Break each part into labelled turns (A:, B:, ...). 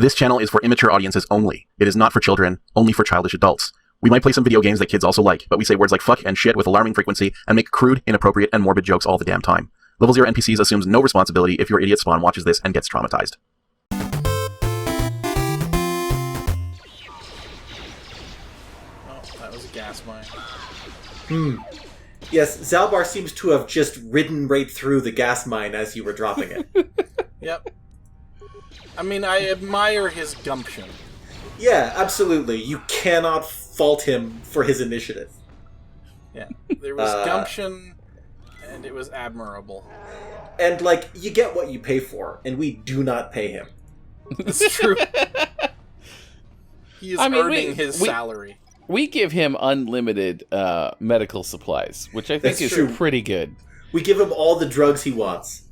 A: This channel is for immature audiences only. It is not for children, only for childish adults. We might play some video games that kids also like, but we say words like fuck and shit with alarming frequency and make crude, inappropriate, and morbid jokes all the damn time. Level 0 NPCs assumes no responsibility if your idiot spawn watches this and gets traumatized.
B: Gas mine.
C: Yes, Zalbar seems to have just ridden right through the gas mine as you were dropping it.
B: Yep. I mean, I admire his gumption.
C: Yeah, absolutely. You cannot fault him for his initiative.
B: Yeah, there was gumption, and it was admirable.
C: And, like, you get what you pay for, and we do not pay him.
B: It's true. He is earning his salary.
D: We give him unlimited medical supplies, which I think is pretty good.
C: We give him all the drugs he wants.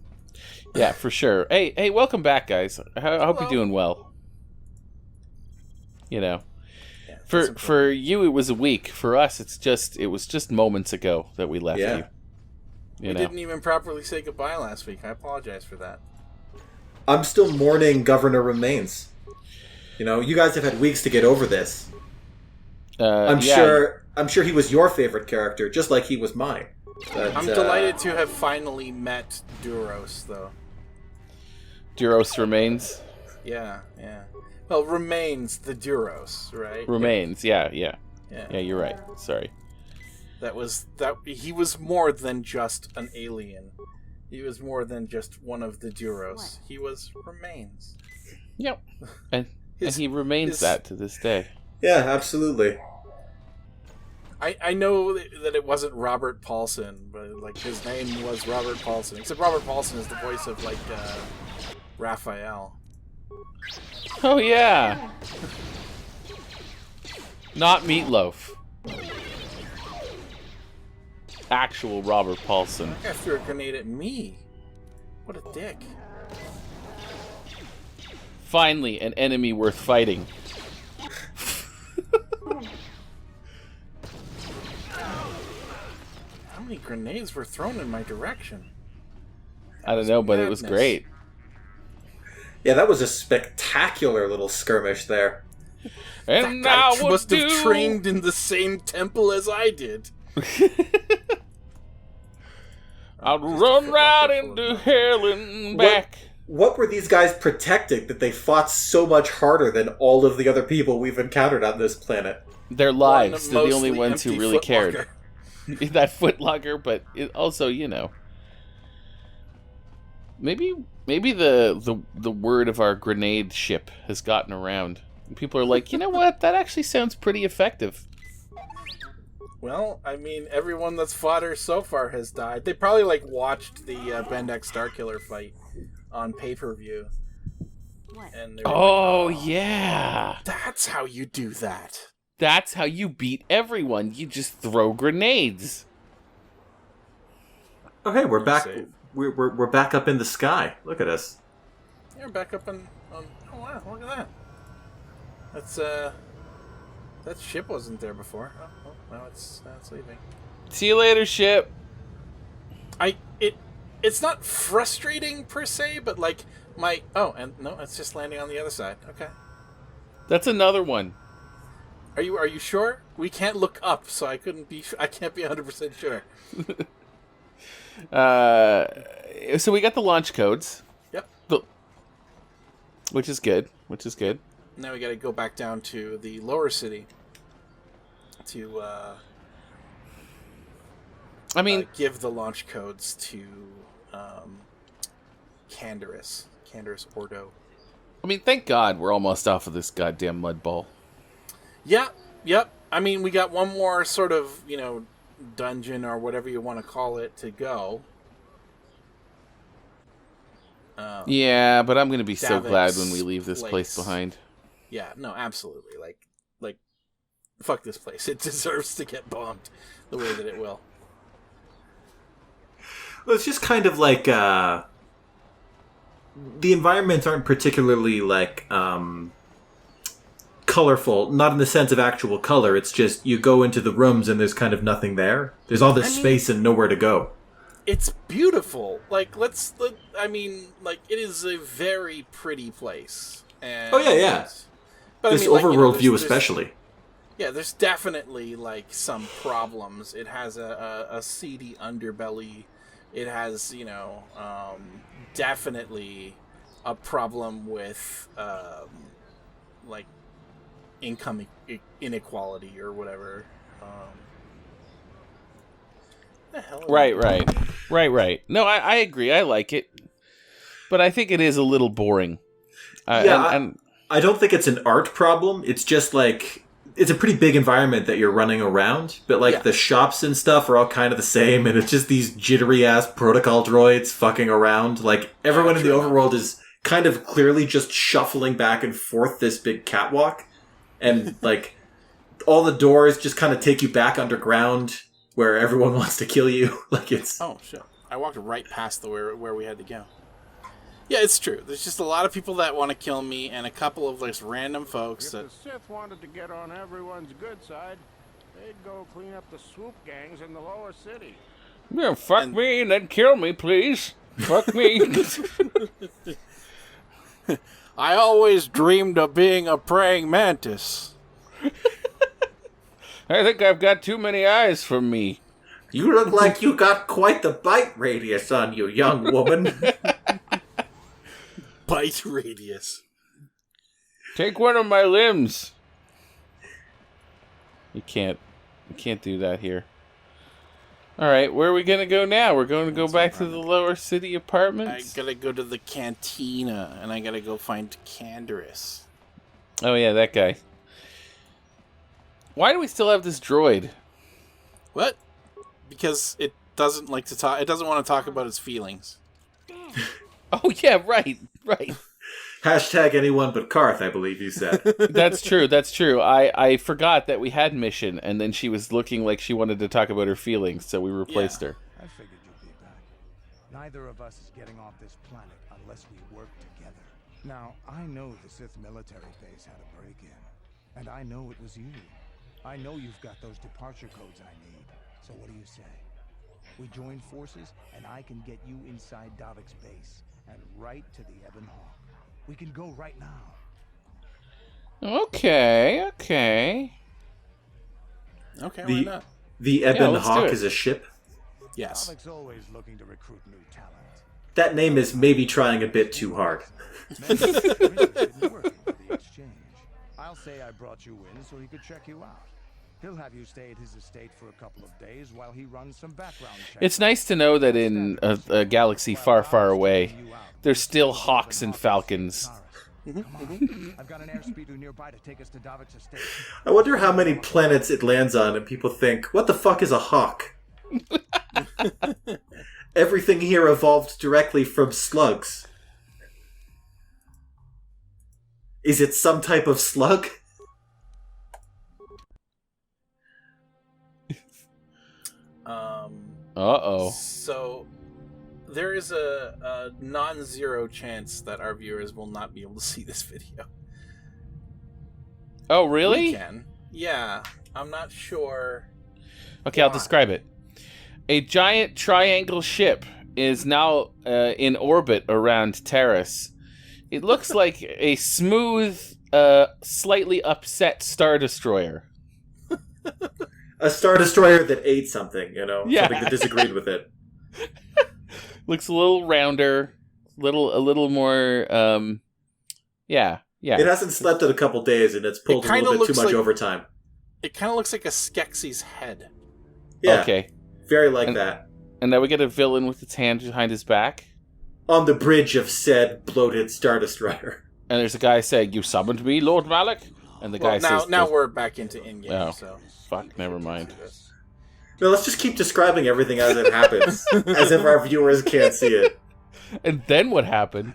D: Yeah, for sure. Hey, welcome back, guys. I hope you're doing well. You know, for you it was a week. For us, it was just moments ago that we left you.
B: We didn't even properly say goodbye last week. I apologize for that.
C: I'm still mourning Governor Remains. You know, you guys have had weeks to get over this. I'm sure he was your favorite character, just like he was mine. But,
B: I'm delighted to have finally met Duros, though.
D: Duros Remains?
B: Yeah. Well, Remains the Duros, right?
D: Remains, yeah, you're right. Sorry.
B: He was more than just an alien. He was more than just one of the Duros. He was Remains.
D: Yep. And he remains that to this day.
C: Yeah, absolutely.
B: I know that it wasn't Robert Paulson, but like his name was Robert Paulson. Except Robert Paulson is the voice of like Raphael.
D: Oh yeah. Not Meatloaf. Actual Robert Paulson.
B: That guy threw a grenade at me. What a dick.
D: Finally, an enemy worth fighting.
B: How many grenades were thrown in my direction?
D: I don't know, but it was great.
C: Yeah, that was a spectacular little skirmish there.
D: And
B: that guy must have trained in the same temple as I did.
D: I'll run right into hell and back.
C: What were these guys protecting that they fought so much harder than all of the other people we've encountered on this planet?
D: Their lives. They're the only ones who really cared. That footlocker, but also, you know, maybe the word of our grenade ship has gotten around. People are like, you know what? That actually sounds pretty effective.
B: Well, I mean, everyone that's fought her so far has died. They probably like watched the Bendak Starkiller fight on pay-per-view. And
D: yeah.
B: That's how you do that.
D: That's how you beat everyone. You just throw grenades.
C: Okay, we're back. We're back up in the sky. Look at us.
B: Yeah, we're back up in. Oh wow! Look at that. That ship wasn't there before. Oh, now it's leaving.
D: See you later, ship.
B: It's not frustrating per se, but like it's just landing on the other side. Okay.
D: That's another one.
B: Are you sure? We can't look up, so I can't be 100% sure.
D: So we got the launch codes.
B: Yep.
D: Which is good.
B: Now we got to go back down to the lower city to give the launch codes to Canderous Ordo.
D: I mean, thank God we're almost off of this goddamn mud ball.
B: Yeah, yep. I mean, we got one more sort of, dungeon or whatever you want to call it to go.
D: Yeah, but I'm going to be so glad when we leave this place behind.
B: Yeah, no, absolutely. Like, fuck this place. It deserves to get bombed the way that it will.
C: Well, it's just kind of like, the environments aren't particularly, like, colorful, not in the sense of actual color. It's just you go into the rooms and there's kind of nothing there. There's all this space and nowhere to go.
B: It's beautiful. Like, it is a very pretty place. And,
C: Oh yeah.
B: But
C: This
B: I mean, like,
C: overworld view
B: there's
C: especially.
B: Yeah, there's definitely like some problems. It has a seedy underbelly. It has, definitely a problem with like income inequality or whatever. The hell?
D: Right. No, I agree. I like it, but I think it is a little boring.
C: I don't think it's an art problem. It's just like it's a pretty big environment that you're running around, but like the shops and stuff are all kind of the same, and it's just these jittery ass protocol droids fucking around. Like everyone in the overworld is kind of clearly just shuffling back and forth this big catwalk, and like all the doors just kind of take you back underground where everyone wants to kill you. Like it's
B: shit! I walked right past where we had to go. Yeah, it's true. There's just a lot of people that want to kill me, and a couple of like random folks that.
E: If the Sith wanted to get on everyone's good side, they'd go clean up the swoop gangs in the lower city.
D: Yeah, fuck me and then kill me, please. Fuck me.
B: I always dreamed of being a praying mantis.
D: I think I've got too many eyes for me.
C: You look like you got quite the bite radius on you, young woman.
B: Bite radius.
D: Take one of my limbs. You can't do that here. Alright, where are we gonna go now? We're going to go back to the lower city apartments?
B: I gotta go to the cantina, and I gotta go find Canderous.
D: Oh yeah, that guy. Why do we still have this droid?
B: What? Because it doesn't like to talk. It doesn't want to talk about its feelings.
D: Oh yeah, right.
C: Hashtag anyone but Karth, I believe you said.
D: That's true. I forgot that we had Mission, and then she was looking like she wanted to talk about her feelings, so we replaced her.
E: I figured you'd be back. Neither of us is getting off this planet unless we work together. Now, I know the Sith military base had a break-in, and I know it was you. I know you've got those departure codes I need. So what do you say? We join forces, and I can get you inside Davik's base, and right to the Ebon Hawk. We can go right now.
D: Okay.
B: Why not?
C: The Ebon Hawk is a ship?
B: Yes.
E: Davik's always looking to recruit new talent.
C: That name is maybe trying a bit too hard.
E: I'll say I brought you in so he could check you out. He'll have you stay at his estate for a couple of days while he runs some background checks.
D: It's nice to know that in a galaxy far, far away, there's still hawks and falcons.
E: I've got an airspeeder nearby to take us to Davik's estate.
C: I wonder how many planets it lands on and people think, what the fuck is a hawk? Everything here evolved directly from slugs. Is it some type of slug?
D: Uh-oh.
B: So, there is a non-zero chance that our viewers will not be able to see this video.
D: Oh, really?
B: We can. Yeah. I'm not sure.
D: Okay, I'll describe it. A giant triangle ship is now in orbit around Terrace. It looks like a smooth, slightly upset Star Destroyer.
C: A Star Destroyer that ate something,
D: Yeah.
C: something that disagreed with it.
D: Looks a little rounder, a little more, yeah.
C: It hasn't slept in a couple days, and it's pulled a little bit too much overtime.
B: It kind of looks like a Skeksis head.
C: Yeah,
D: Okay.
C: very like that.
D: And now we get a villain with its hand behind his back.
C: On the bridge of said bloated Star Destroyer.
D: And there's a guy saying, "You summoned me, Lord Malak?" And the guy says...
B: Now we're back into in-game,
D: Oh,
B: so...
D: fuck, never mind.
C: No, let's just keep describing everything as it happens, as if our viewers can't see it.
D: And then what happened?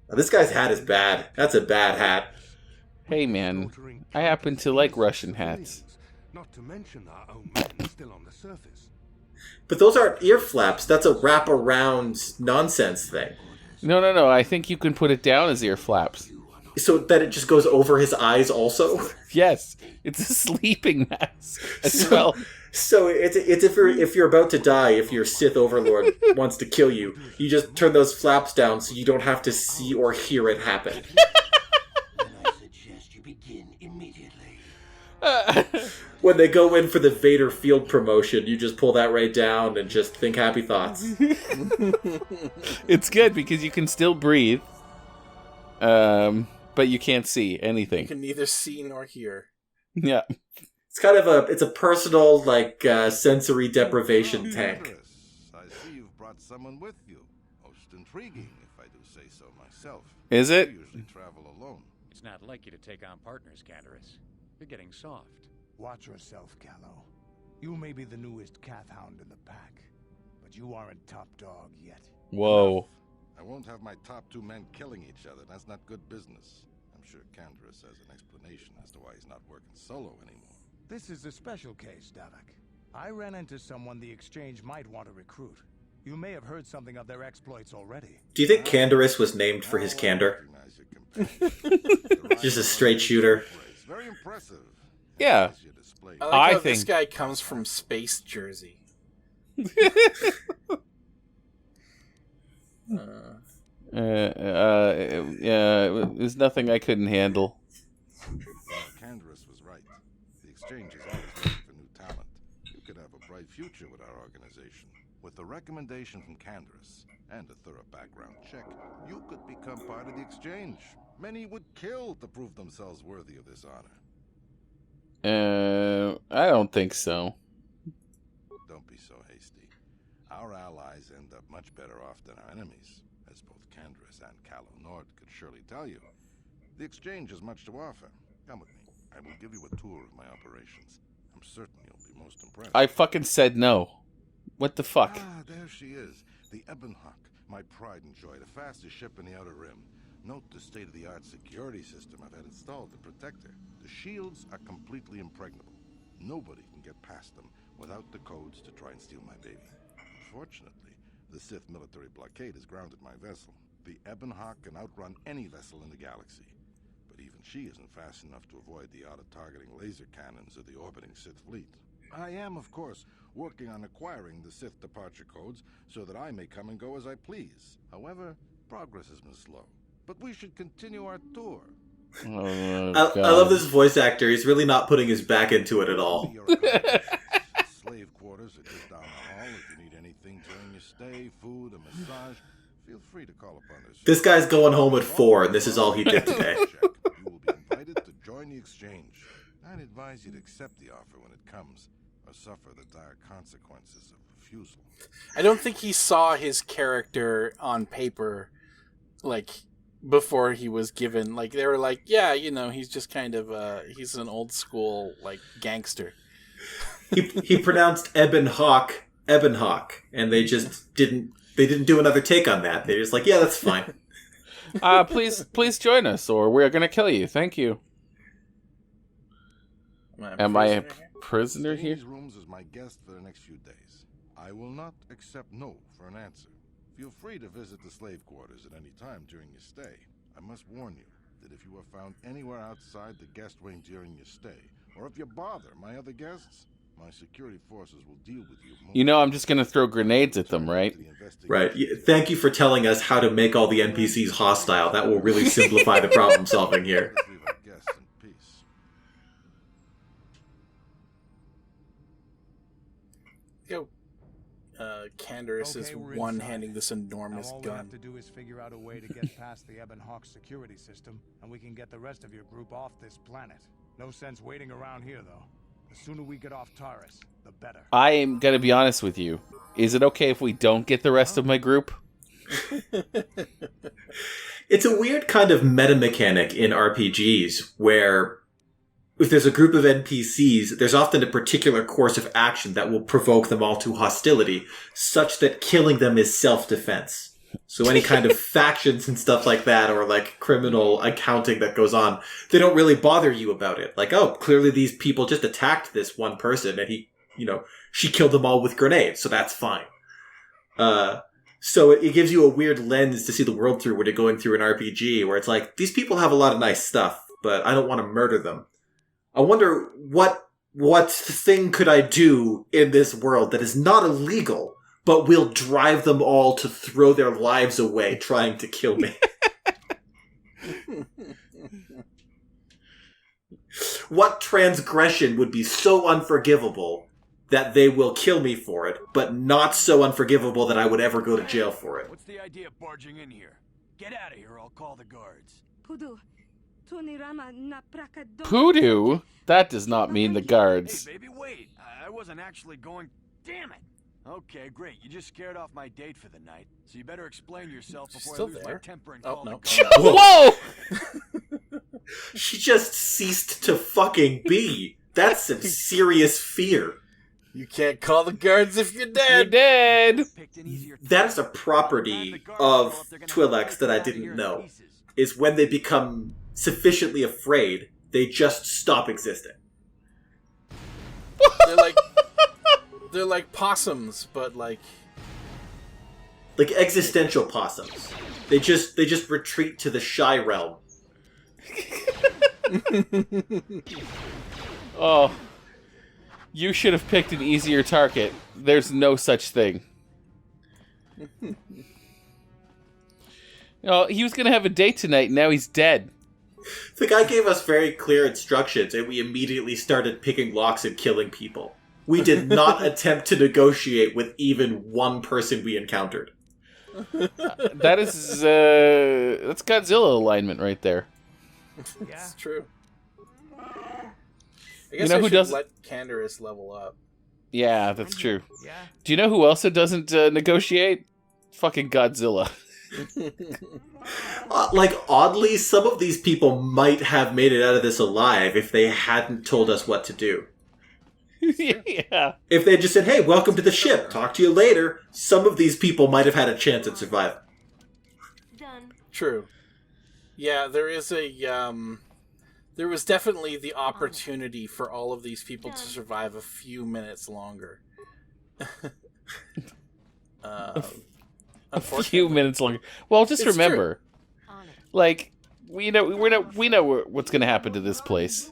C: Now, this guy's hat is bad. That's a bad hat.
D: Hey, man, I happen to like Russian hats.
E: Not to mention our own men still on the surface.
C: But those aren't ear flaps. That's a wrap-around nonsense thing.
D: No, I think you can put it down as ear flaps.
C: So that it just goes over his eyes also?
D: Yes, it's a sleeping mask as well.
C: So it's if you're about to die, if your Sith Overlord wants to kill you, you just turn those flaps down so you don't have to see or hear it happen.
F: Then I suggest you begin immediately.
C: When they go in for the Vader field promotion, you just pull that right down and just think happy thoughts.
D: It's good because you can still breathe, but you can't see anything.
B: You can neither see nor hear.
D: Yeah.
C: It's kind of a personal, like, sensory deprivation tank.
G: I see you've brought someone with you. Most intriguing, if I do say so myself.
D: Is it?
G: I usually travel alone.
H: It's not like you to take on partners, Canderous. You're getting soft.
E: Watch yourself, Callow. You may be the newest Cath Hound in the pack, but you aren't top dog yet.
D: Whoa.
G: I won't have my top 2 men killing each other. That's not good business. I'm sure Canderous has an explanation as to why he's not working solo anymore.
E: This is a special case, Davak. I ran into someone the Exchange might want to recruit. You may have heard something of their exploits already.
C: Do you think Canderous was named for his candor? Just a straight shooter.
G: Very impressive.
D: Yeah.
B: I like
D: I
B: how
D: think
B: this guy comes from Space Jersey.
D: There's nothing I couldn't handle.
G: Canderous was right. The Exchange is always looking for new talent. You could have a bright future with our organization. With the recommendation from Canderous and a thorough background check, you could become part of the Exchange. Many would kill to prove themselves worthy of this honor.
D: I don't think so.
G: Don't be so hasty. Our allies end up much better off than our enemies, as both Canderous and Callow Nord could surely tell you. The Exchange has much to offer. Come with me. I will give you a tour of my operations. I'm certain you'll be most impressed.
D: I fucking said no. What the fuck?
G: Ah, there she is. The Ebonhawk, my pride and joy, the fastest ship in the Outer Rim. Note the state-of-the-art security system I've had installed to protect her. The shields are completely impregnable. Nobody can get past them without the codes to try and steal my baby. Unfortunately, the Sith military blockade has grounded my vessel. The Ebonhawk can outrun any vessel in the galaxy. But even she isn't fast enough to avoid the auto-targeting laser cannons of the orbiting Sith Fleet. I am, of course, working on acquiring the Sith departure codes so that I may come and go as I please. However, progress has been slow. But we should continue our tour.
D: Oh,
C: I love this voice actor. He's really not putting his back into it at all.
G: Slave quarters are just down the hall. If you need anything during your stay, food, a massage, feel free to call upon us.
C: This guy's going home at 4, and this is all he did today.
G: You will be invited to join the Exchange. I'd advise you to accept the offer when it comes, or suffer the dire consequences of refusal.
B: I don't think he saw his character on paper, like, before he was given, like, they were like, yeah, you know, he's just kind of, he's an old school, like, gangster.
C: He pronounced Ebonhawk, and they just didn't do another take on that. They're just like, yeah, that's fine.
D: Please join us, or we're gonna kill you. Thank you. Am I a prisoner here?
G: These rooms as my guest for the next few days. I will not accept no for an answer. Feel free to visit the slave quarters at any time during your stay. I must warn you that if you are found anywhere outside the guest wing during your stay, or if you bother my other guests, my security forces will deal with you.
D: You know, I'm just gonna throw grenades at them, right?
C: Right. Thank you for telling us how to make all the NPCs hostile. That will really simplify the problem solving here.
G: Leave our guests in peace.
B: Yo, Canderous is
E: Okay, we're
B: one-handing
E: inside.
B: this enormous
E: Now all we
B: gun.
E: have to do is figure out a way to get past the Ebonhawk security system, and we can get the rest of your group off this planet. No sense waiting around here, though. The sooner we get off Taurus, the better.
D: I am gonna be honest with you. Is it okay if we don't get the rest of my group?
C: It's a weird kind of meta mechanic in RPGs where if there's a group of NPCs, there's often a particular course of action that will provoke them all to hostility, such that killing them is self-defense. So any kind of factions and stuff like that, or like criminal accounting that goes on, they don't really bother you about it. Like, oh, clearly these people just attacked this one person and she killed them all with grenades, so that's fine. So it gives you a weird lens to see the world through when you're going through an RPG, where it's like, these people have a lot of nice stuff, but I don't want to murder them. I wonder what thing could I do in this world that is not illegal, but will drive them all to throw their lives away trying to kill me? What transgression would be so unforgivable that they will kill me for it, but not so unforgivable that I would ever go to jail for it?
E: What's the idea of barging in here? Get out of here, I'll call the guards.
D: Poodoo? That does not mean the guards.
E: Hey, baby, wait. I wasn't actually going... Damn it! Okay, great. You just scared off my date for the night. So you better explain yourself before I lose my temper and call the guards.
D: Whoa!
C: She just ceased to fucking be. That's some serious fear.
B: You can't call the guards if you're dead.
D: You're dead.
C: That is a property of Twi'leks that I didn't know. Is when they become sufficiently afraid, they just stop existing.
B: They're like possums, but like
C: existential possums. They just retreat to the shy realm.
D: Oh, you should have picked an easier target. There's no such thing. He was gonna have a date tonight, now he's dead.
C: The guy gave us very clear instructions, and we immediately started picking locks and killing people. We did not attempt to negotiate with even one person we encountered.
D: That's Godzilla alignment right there.
B: It's true. I guess I should let Canderous level up.
D: Yeah, that's true. Yeah. Do you know who else doesn't negotiate? Fucking Godzilla.
C: Oddly, some of these people might have made it out of this alive if they hadn't told us what to do.
D: Yeah.
C: If they just said, hey, welcome to the ship, talk to you later, some of these people might have had a chance at survival.
B: Done. True. Yeah, there was definitely the opportunity for all of these people to survive a few minutes longer.
D: A few minutes longer. Well, just remember, we know what's going to happen to this place.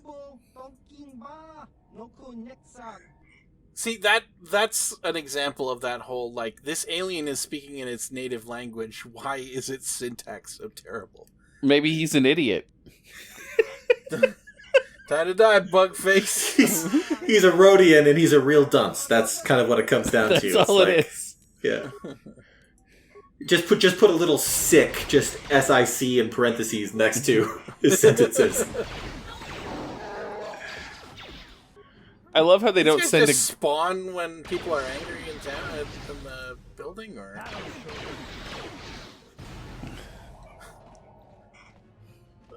B: See, that's an example of that whole, this alien is speaking in its native language. Why is its syntax so terrible?
D: Maybe he's an idiot.
B: Time to die, bugface.
C: He's a Rhodian and he's a real dunce. That's kind of what it comes down to.
D: That's all it is.
C: Yeah. Just put a little sick, just SIC in parentheses next to his sentences.
D: I love how they don't send
B: just spawn when people are angry in town in the building, or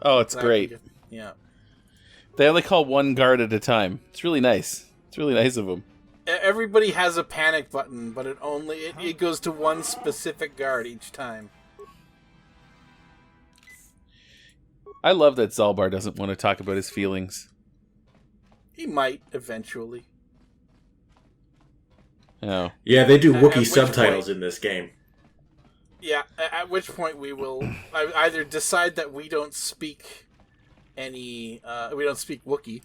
D: oh, it's great.
B: Yeah,
D: they only call one guard at a time. It's really nice. It's really nice of them.
B: Everybody has a panic button, but it goes to one specific guard each time.
D: I love that Zalbar doesn't want to talk about his feelings.
B: He might eventually.
D: Oh.
C: Yeah, they do Wookiee subtitles in this game.
B: Yeah, at which point we will either decide that we don't speak Wookiee.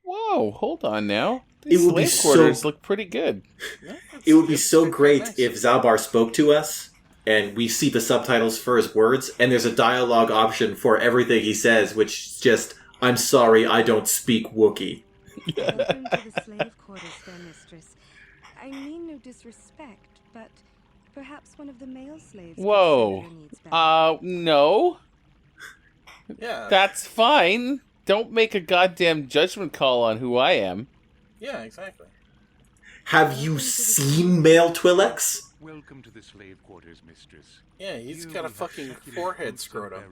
D: Whoa, hold on now. These slave quarters look pretty good.
C: Yeah, it would be so great if Zalbar spoke to us, and we see the subtitles for his words, and there's a dialogue option for everything he says, which is just, I'm sorry, I don't speak Wookiee.
I: Welcome to the slave quarters, fair mistress. I mean no disrespect, but perhaps one of the male slaves...
D: Whoa. No.
B: Yeah.
D: That's fine. Don't make a goddamn judgment call on who I am.
B: Yeah, exactly.
C: Have you seen male Twi'leks?
H: Welcome to the slave quarters, mistress.
B: Yeah, he's got a fucking forehead scrotum.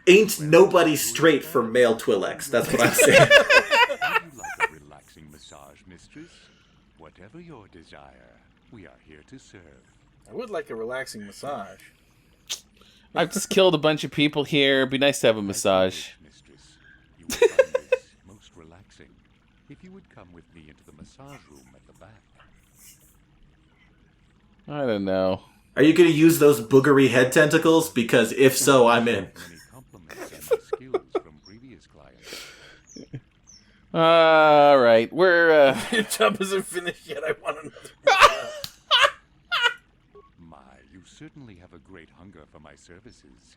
C: Ain't nobody straight for male Twi'leks. That's what I'm saying.
H: Would you like a relaxing massage, mistress? Whatever your desire, we are here to serve.
B: I would like a relaxing massage.
D: I've just killed a bunch of people here. It'd be nice to have a massage.
H: Mistress, you will find this most relaxing. If you would come with me into the massage room at the back.
D: I don't know.
C: Are you going to use those boogery head tentacles? Because if so, I'm in.
D: All right, we're.
B: Your job isn't finished yet. I want another.
H: My, you certainly have a great hunger for my services.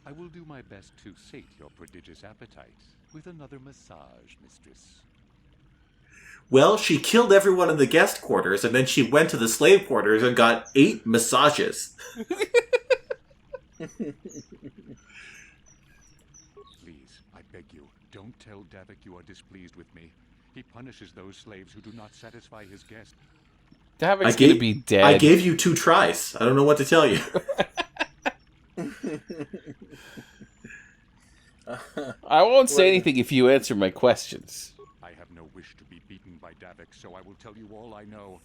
H: I will do my best to sate your prodigious appetite with another massage, mistress.
C: Well, she killed everyone in the guest quarters, and then she went to the slave quarters and got 8 massages.
H: Please, I beg you, don't tell Davik you are displeased with me. He punishes those slaves who do not satisfy his guest.
D: Davik's gonna be dead.
C: I gave you 2 tries. I don't know what to tell you.
D: I won't say anything if you answer my questions.
H: I have no wish to be beaten by Davik, so I will tell you all I know.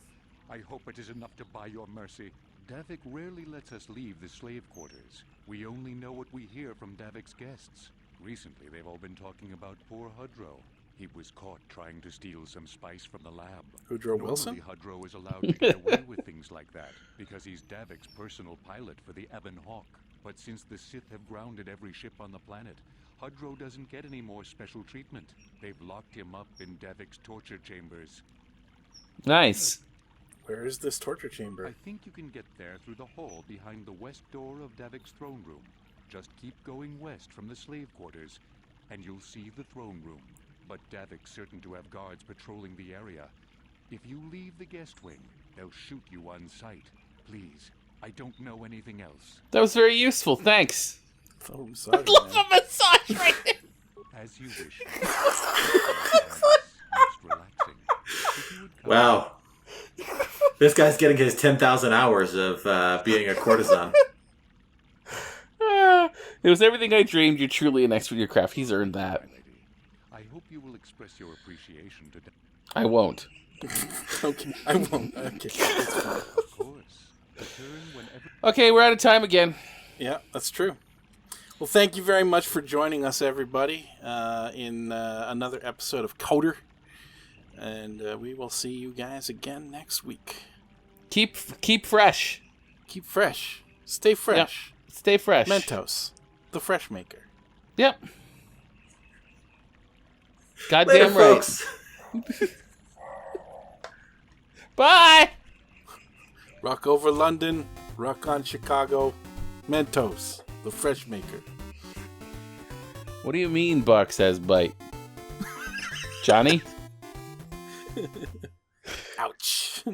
H: I hope it is enough to buy your mercy. Davik rarely lets us leave the slave quarters. We only know what we hear from Davik's guests. Recently, they've all been talking about poor Hudro. He was caught trying to steal some spice from the lab.
B: Woodrow Wilson?
H: Normally, Hudro is allowed to get away with things like that, because he's Davik's personal pilot for the Ebon Hawk. But since the Sith have grounded every ship on the planet, Hudro doesn't get any more special treatment. They've locked him up in Davik's torture chambers.
D: Nice.
B: Where is this torture chamber?
H: I think you can get there through the hall behind the west door of Davik's throne room. Just keep going west from the slave quarters, and you'll see the throne room. But Davik's certain to have guards patrolling the area. If you leave the guest wing, they'll shoot you on sight. Please, I don't know anything else.
D: That was very useful. Thanks.
B: Oh, I'm sorry,
D: I love a massage right there.
H: As you wish. Most relaxing. If you would come.
C: Wow. This guy's getting his 10,000 hours of being a courtesan.
D: It was everything I dreamed. You're truly an expert in your craft. He's earned that.
H: I hope you will express your appreciation to
D: I won't.
B: Okay, I won't. Okay.
H: Of course. Return whenever.
D: Okay, we're out of time again.
B: Yeah, that's true. Well, thank you very much for joining us, everybody, in another episode of KOTOR. And we will see you guys again next week.
D: Keep fresh.
B: Keep fresh. Stay fresh.
D: Yep. Stay fresh.
B: Mentos, the fresh maker.
D: Yep. Goddamn
C: Later,
D: right.
C: folks.
D: Bye.
B: Rock over London, rock on Chicago. Mentos, the fresh maker.
D: What do you mean Buck says bite? Johnny?
B: Ouch.